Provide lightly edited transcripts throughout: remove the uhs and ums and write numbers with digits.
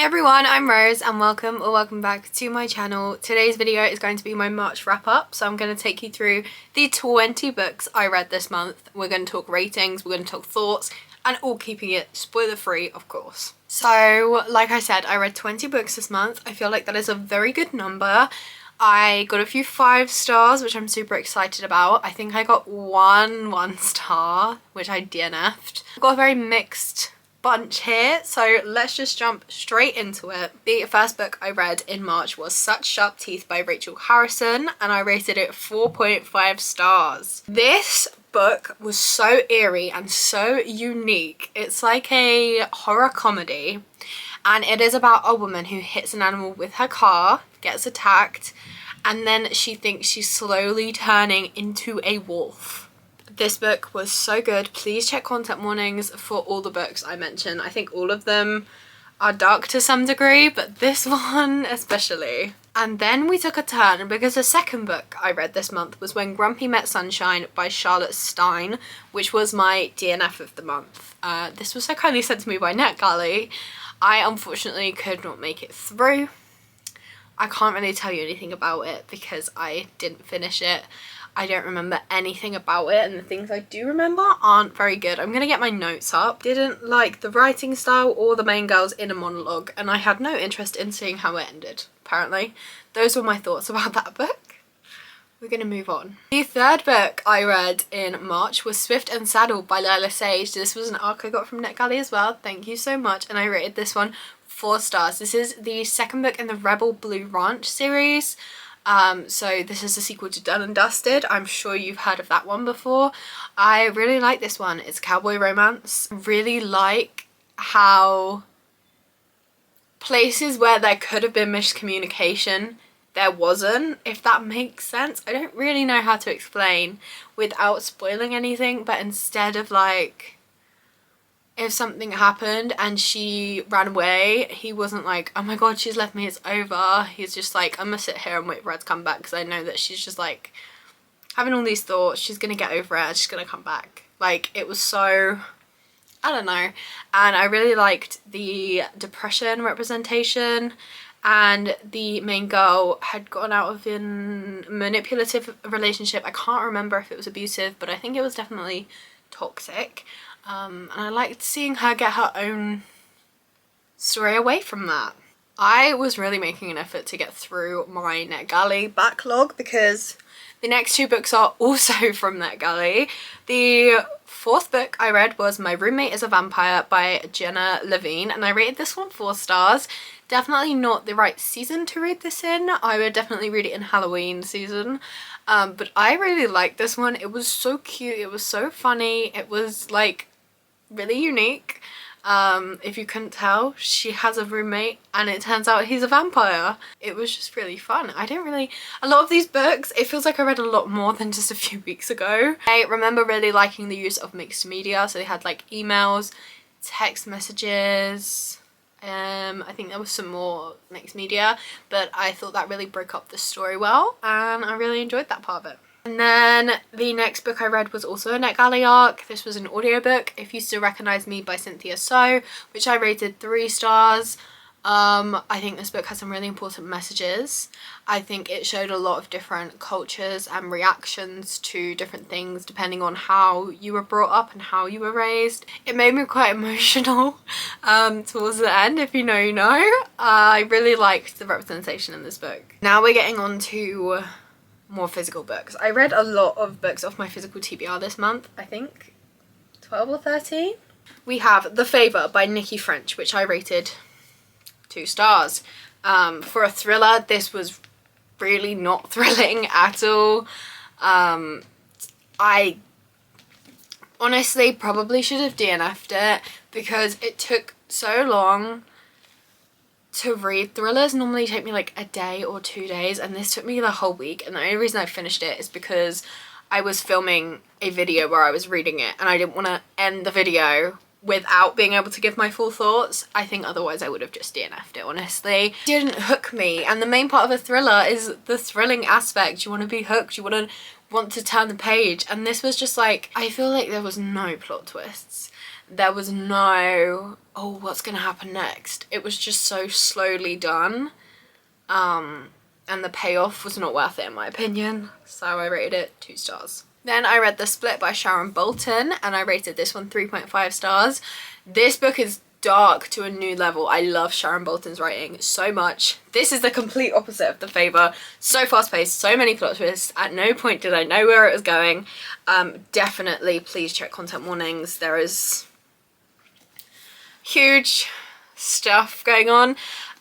everyone, I'm Rose and welcome back to my channel. Today's video is going to be my March wrap up, so I'm going to take you through the 20 books I read this month. We're going to talk ratings, we're going to talk thoughts, and all keeping it spoiler free, of course. So like I said, I read 20 books this month. I feel like that is a very good number. I got a few 5 stars, which I'm super excited about. I think I got one star, which I DNF'd. I got a very mixed bunch here, so let's just jump straight into it. The first book I read in March was Such Sharp Teeth by Rachel Harrison, and I rated it 4.5 stars. This book was so eerie and so unique. It's like a horror comedy, and it is about a woman who hits an animal with her car, gets attacked, and then she thinks she's slowly turning into a wolf. This book was so good. Please check content warnings for all the books I mentioned. I think all of them are dark to some degree, but this one especially. And then we took a turn because the second book I read this month was When Grumpy Met Sunshine by Charlotte Stein, which was my DNF of the month. This was so kindly sent to me by NetGalley. I unfortunately could not make it through. I can't really tell you anything about it because I didn't finish it. I don't remember anything about it, and the things I do remember aren't very good. I'm gonna get my notes up. Didn't like the writing style or the main girl's inner monologue, and I had no interest in seeing how it ended, apparently. Those were my thoughts about that book. We're gonna move on. The third book I read in March was Swift and Saddled by Lila Sage. This was an arc I got from NetGalley as well. Thank you so much, and I rated this one 4 stars. This is the second book in the Rebel Blue Ranch series. So this is a sequel to Done and Dusted. I'm sure you've heard of that one before. I really like this one. It's a cowboy romance. Really like how places where there could have been miscommunication, there wasn't, if that makes sense. I don't really know how to explain without spoiling anything, but instead of like, if something happened and she ran away, he wasn't like, oh my god, she's left me, it's over. He's just like, I'm gonna sit here and wait for her to come back because I know that she's just like having all these thoughts, she's gonna get over it, she's gonna come back. Like, it was so, I don't know. And I really liked the depression representation, and the main girl had gotten out of a manipulative relationship. I can't remember if it was abusive, but I think it was definitely toxic. And I liked seeing her get her own story away from that. I was really making an effort to get through my NetGalley backlog because the next 2 books are also from NetGalley. The fourth book I read was My Roommate is a Vampire by Jenna Levine, and I rated this one 4 stars. Definitely not the right season to read this in. I would definitely read it in Halloween season. But I really liked this one. It was so cute, it was so funny, it was like really unique. If you couldn't tell, she has a roommate and it turns out he's a vampire. It was just really fun. A lot of these books, it feels like I read a lot more than just a few weeks ago. I remember really liking the use of mixed media, so they had like emails, text messages, I think there was some more mixed media, but I thought that really broke up the story well, and I really enjoyed that part of it. And then the next book I read was also a NetGalley arc. This was an audiobook, If You Still Recognize Me by Cynthia So, which I rated 3 stars. I think this book has some really important messages. I think it showed a lot of different cultures and reactions to different things depending on how you were brought up and how you were raised. It made me quite emotional towards the end, if you know, you know. I really liked the representation in this book. Now we're getting on to more physical books. I read a lot of books off my physical TBR this month, I think 12 or 13. We have The Favour by Nikki French, which I rated 2 stars. For a thriller, this was really not thrilling at all. I honestly probably should have DNF'd it because it took so long to read. Thrillers normally take me like a day or 2 days, and this took me the whole week, and the only reason I finished it is because I was filming a video where I was reading it and I didn't want to end the video without being able to give my full thoughts. I think otherwise I would have just DNF'd it, honestly. It didn't hook me, and the main part of a thriller is the thrilling aspect. You want to be hooked, you want to turn the page, and this was just like, I feel like there was no plot twists. There was no, oh, what's gonna happen next? It was just so slowly done. And the payoff was not worth it in my opinion. So I rated it 2 stars. Then I read The Split by Sharon Bolton and I rated this one 3.5 stars. This book is dark to a new level. I love Sharon Bolton's writing so much. This is the complete opposite of The Favour. So fast paced, so many plot twists. At no point did I know where it was going. Definitely please check content warnings. There is huge stuff going on.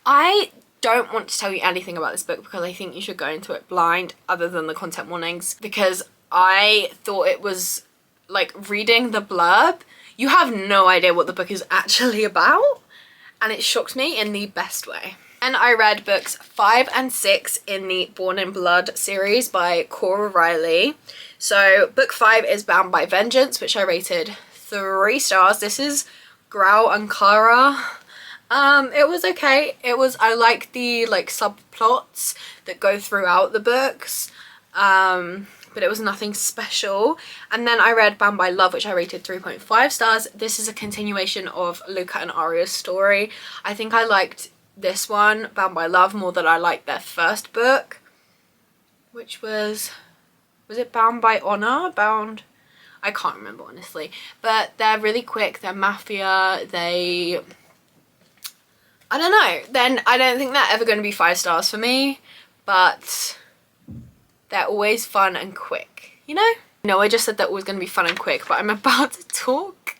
I don't want to tell you anything about this book because I think you should go into it blind other than the content warnings, because I thought it was like reading the blurb, you have no idea what the book is actually about, and it shocked me in the best way. And I read books 5 and 6 in the Born in Blood series by Cora Riley. So book 5 is Bound by Vengeance, which I rated 3 stars. This is Grau and Clara. It was okay. I like the like subplots that go throughout the books, but it was nothing special. And then I read Bound by Love, which I rated 3.5 stars. This is a continuation of Luca and Arya's story. I think I liked this one, Bound by Love, more than I liked their first book, which was it Bound by Honor? I can't remember honestly, but they're really quick, they're mafia, I don't know. Then I don't think they're ever going to be 5 stars for me, but they're always fun and quick, you know? No, I just said they're always going to be fun and quick, but I'm about to talk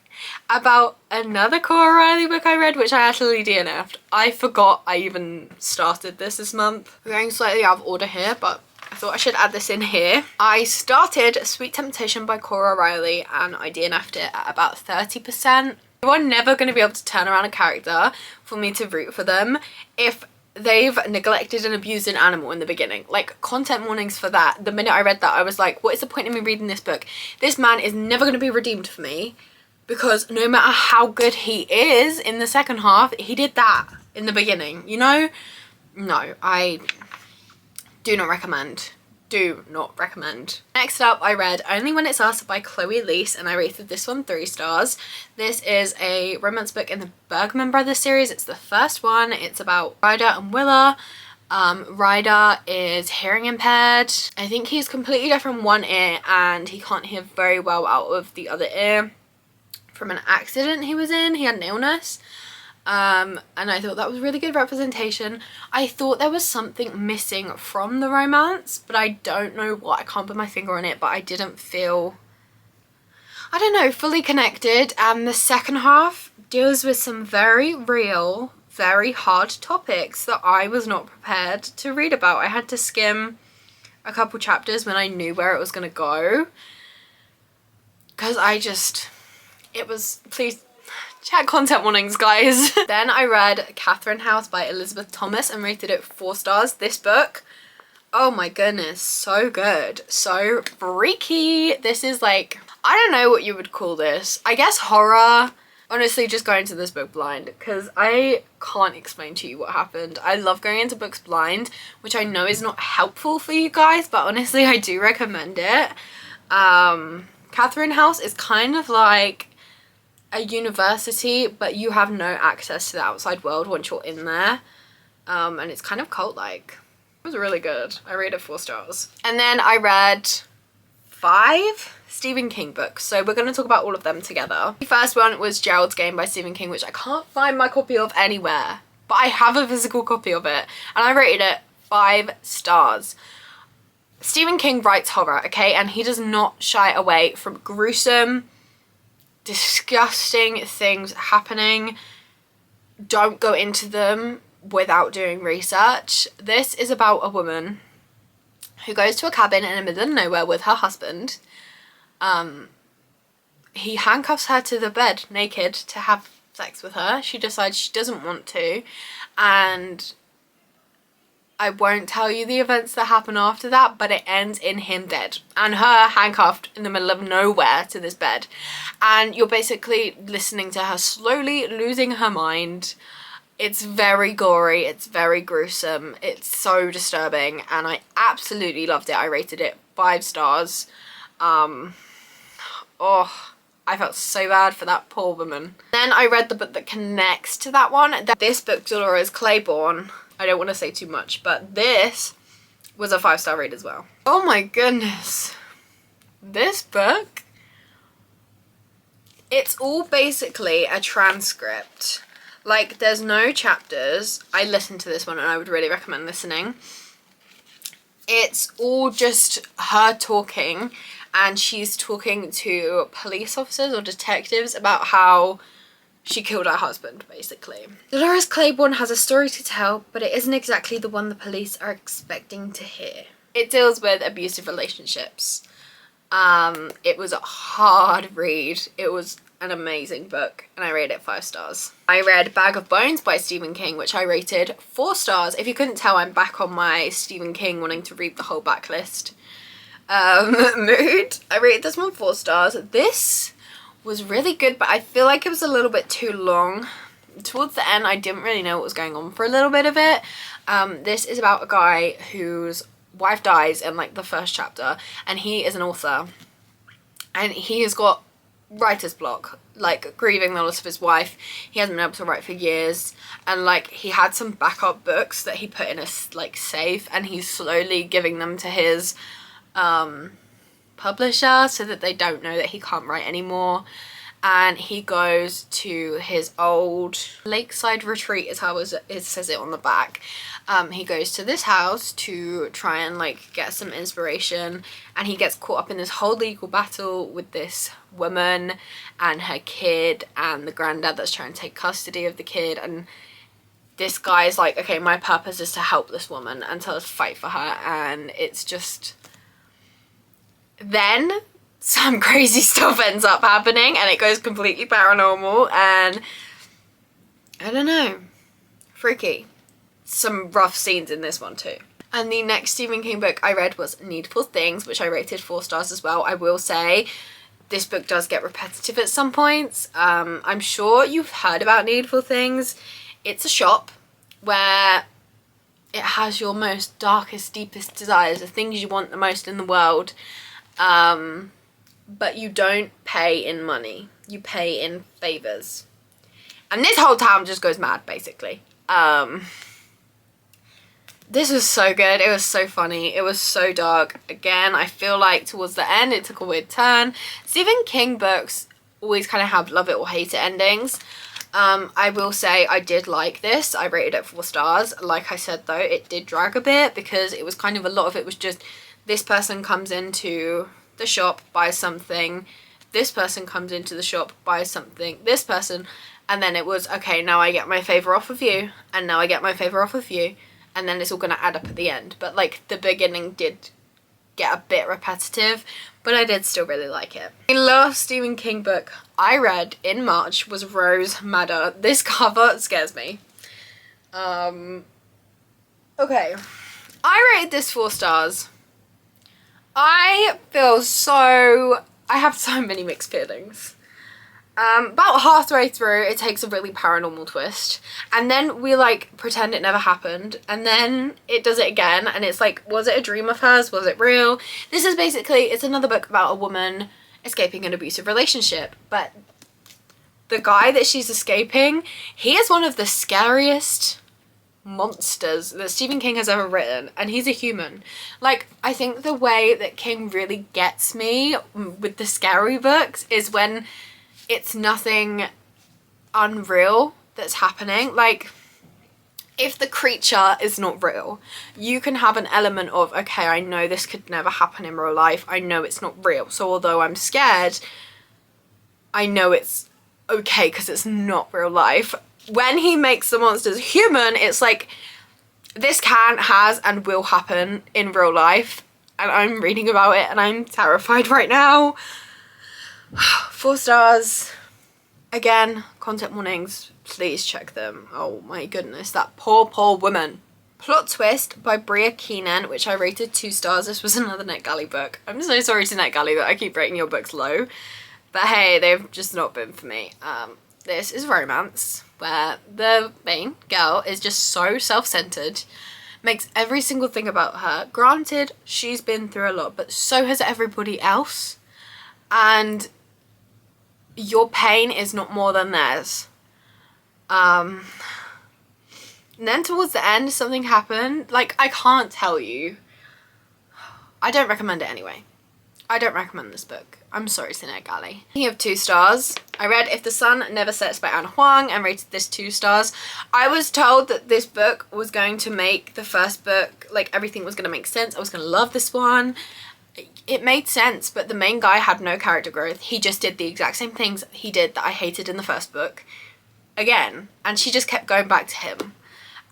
about another Cora Riley book I read, which I actually DNF'd. I forgot I even started this month. We're going slightly out of order here, but I thought I should add this in here. I started Sweet Temptation by Cora Riley and I DNF'd it at about 30%. You are never going to be able to turn around a character for me to root for them if they've neglected and abused an animal in the beginning. Like, content warnings for that. The minute I read that, I was like, what is the point in me reading this book? This man is never going to be redeemed for me, because no matter how good he is in the second half, he did that in the beginning, you know? No, I do not recommend. Do not recommend. Next up, I read Only When It's Us by Chloe Leese and I rated this one 3 stars. This is a romance book in the Bergman Brothers series. It's the first one. It's about Ryder and Willa. Ryder is hearing impaired. I think he's completely deaf from one ear and he can't hear very well out of the other ear from an accident he was in. He had an illness. And I thought that was really good representation. I thought there was something missing from the romance, but I don't know what. I can't put my finger on it, but I didn't feel, I don't know, fully connected. And the second half deals with some very real, very hard topics that I was not prepared to read about. I had to skim a couple chapters when I knew where it was going to go, because it was, please check content warnings, guys. Then I read Catherine House by Elizabeth Thomas and rated it 4 stars. This book, oh my goodness, so good, so freaky. This is like, I don't know what you would call this. I guess horror. Honestly, just go into this book blind because I can't explain to you what happened. I love going into books blind, which I know is not helpful for you guys, but honestly, I do recommend it. Catherine House is kind of like a university, but you have no access to the outside world once you're in there, and it's kind of cult-like. It was really good. I rated 4 stars. And then I read 5 Stephen King books, so we're going to talk about all of them together. The first one was Gerald's Game by Stephen King, which I can't find my copy of anywhere, but I have a physical copy of it and I rated it 5 stars. Stephen King writes horror, okay, and he does not shy away from gruesome, disgusting things happening. Don't go into them without doing research. This is about a woman who goes to a cabin in the middle of nowhere with her husband. He handcuffs her to the bed naked to have sex with her. She decides she doesn't want to, and I won't tell you the events that happen after that, but it ends in him dead and her handcuffed in the middle of nowhere to this bed. And you're basically listening to her slowly losing her mind. It's very gory, it's very gruesome, it's so disturbing, and I absolutely loved it. I rated it 5 stars. Oh, I felt so bad for that poor woman. Then I read the book that connects to that one. This book, Dolores Claiborne, I don't want to say too much, but this was a 5-star read as well. Oh my goodness. This book, it's all basically a transcript. Like, there's no chapters. I listened to this one and I would really recommend listening. It's all just her talking, and she's talking to police officers or detectives about how she killed her husband, basically. Dolores Claiborne has a story to tell, but it isn't exactly the one the police are expecting to hear. It deals with abusive relationships. It was a hard read. It was an amazing book, and I rated it 5 stars. I read Bag of Bones by Stephen King, which I rated 4 stars. If you couldn't tell, I'm back on my Stephen King wanting to read the whole backlist mood. I rated this one 4 stars. This was really good, but I feel like it was a little bit too long. Towards the end, I didn't really know what was going on for a little bit of it. This is about a guy whose wife dies in like the first chapter, and he is an author, and he has got writer's block, like grieving the loss of his wife. He hasn't been able to write for years, and like he had some backup books that he put in a like safe, and he's slowly giving them to his publisher so that they don't know that he can't write anymore. And he goes to his old lakeside retreat, is how it says it on the back. He goes to this house to try and like get some inspiration, and he gets caught up in this whole legal battle with this woman and her kid and the granddad that's trying to take custody of the kid. And this guy's like, okay, my purpose is to help this woman and to fight for her. And it's just, then some crazy stuff ends up happening and it goes completely paranormal, and I don't know, freaky. Some rough scenes in this one too. And the next Stephen King book I read was Needful Things, which I rated 4 stars as well. I will say this book does get repetitive at some points. I'm sure you've heard about Needful Things. It's a shop where it has your most darkest, deepest desires, the things you want the most in the world. But you don't pay in money, you pay in favors. And this whole town just goes mad, basically. This was so good. It was so funny. It was so dark. Again, I feel like towards the end it took a weird turn. Stephen King books always kind of have love it or hate it endings. I will say I did like this. I rated it 4 stars. Like I said though, it did drag a bit because it was kind of, a lot of it was just this person comes into the shop, buys something, this person comes into the shop, buys something, this person, and then it was, okay, now I get my favour off of you, and now I get my favour off of you, and then it's all going to add up at the end. But like the beginning did get a bit repetitive, but I did still really like it. The last Stephen King book I read in March was Rose Madder. This cover scares me. Okay, I rated this 4 stars. I have so many mixed feelings. About halfway through, it takes a really paranormal twist, and then we like pretend it never happened, and then it does it again, and it's like, was it a dream of hers? Was it real? This is basically, it's another book about a woman escaping an abusive relationship, but the guy that she's escaping, he is one of the scariest monsters that Stephen King has ever written, and he's a human. Like, I think the way that King really gets me with the scary books is when it's nothing unreal that's happening. Like, if the creature is not real, you can have an element of, okay, I know this could never happen in real life, I know it's not real, so although I'm scared, I know it's okay because it's not real life. When he makes the monsters human, it's like, this can, has, and will happen in real life, and I'm reading about it and I'm terrified right now. 4 stars. Again, content warnings, please check them. Oh my goodness, that poor woman. Plot Twist by Bria Keenan, which I rated 2 stars. This was another NetGalley book. I'm so sorry to NetGalley that I keep rating your books low, but hey, they've just not been for me. This is romance, where the main girl is just so self-centered, makes every single thing about her. Granted, she's been through a lot, but so has everybody else. And your pain is not more than theirs. And then towards the end, something happened. Like, I can't tell you. I don't recommend it anyway. I don't recommend this book. I'm sorry, Sinead Galley. Speaking of 2 stars, I read If the Sun Never Sets by Anna Huang and rated this 2 stars. I was told that this book was going to make the first book, like, everything was going to make sense. I was going to love this one. It made sense, but the main guy had no character growth. He just did the exact same things he did that I hated in the first book again. And she just kept going back to him.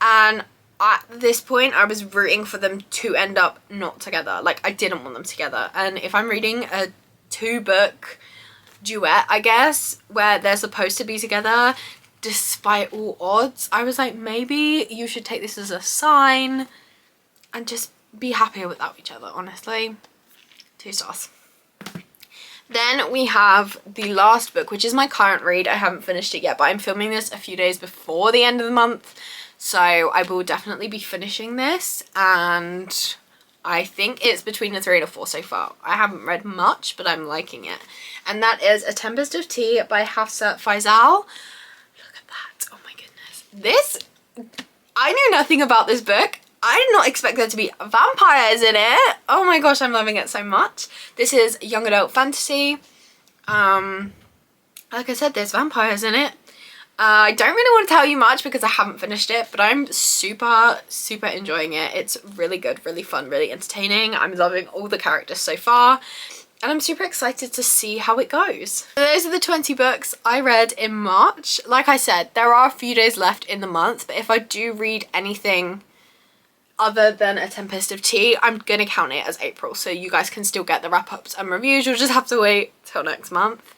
And at this point, I was rooting for them to end up not together. Like, I didn't want them together. And if I'm reading a 2-book duet, I guess, where they're supposed to be together, despite all odds, I was like, maybe you should take this as a sign and just be happier without each other, honestly. 2 stars. Then we have the last book, which is my current read. I haven't finished it yet, but I'm filming this a few days before the end of the month. So I will definitely be finishing this, and I think it's between a 3 and a 4 so far. I haven't read much, but I'm liking it. And that is A Tempest of Tea by Hafsa Faizal. Look at that. Oh my goodness. This, I knew nothing about this book. I did not expect there to be vampires in it. Oh my gosh, I'm loving it so much. This is young adult fantasy. Like I said, there's vampires in it. I don't really want to tell you much because I haven't finished it, but I'm super enjoying it. It's really good, really fun, really entertaining. I'm loving all the characters so far, and I'm super excited to see how it goes. So those are the 20 books I read in March. Like I said, there are a few days left in the month, but if I do read anything other than A Tempest of Tea, I'm gonna count it as April, so you guys can still get the wrap-ups and reviews. You'll just have to wait till next month.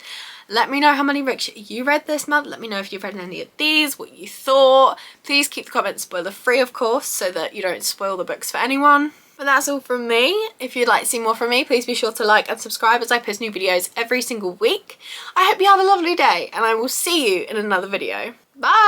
Let me know how many books you read this month. Let me know if you've read any of these, what you thought. Please keep the comments spoiler free, of course, so that you don't spoil the books for anyone. But that's all from me. If you'd like to see more from me, please be sure to like and subscribe as I post new videos every single week. I hope you have a lovely day, and I will see you in another video. Bye!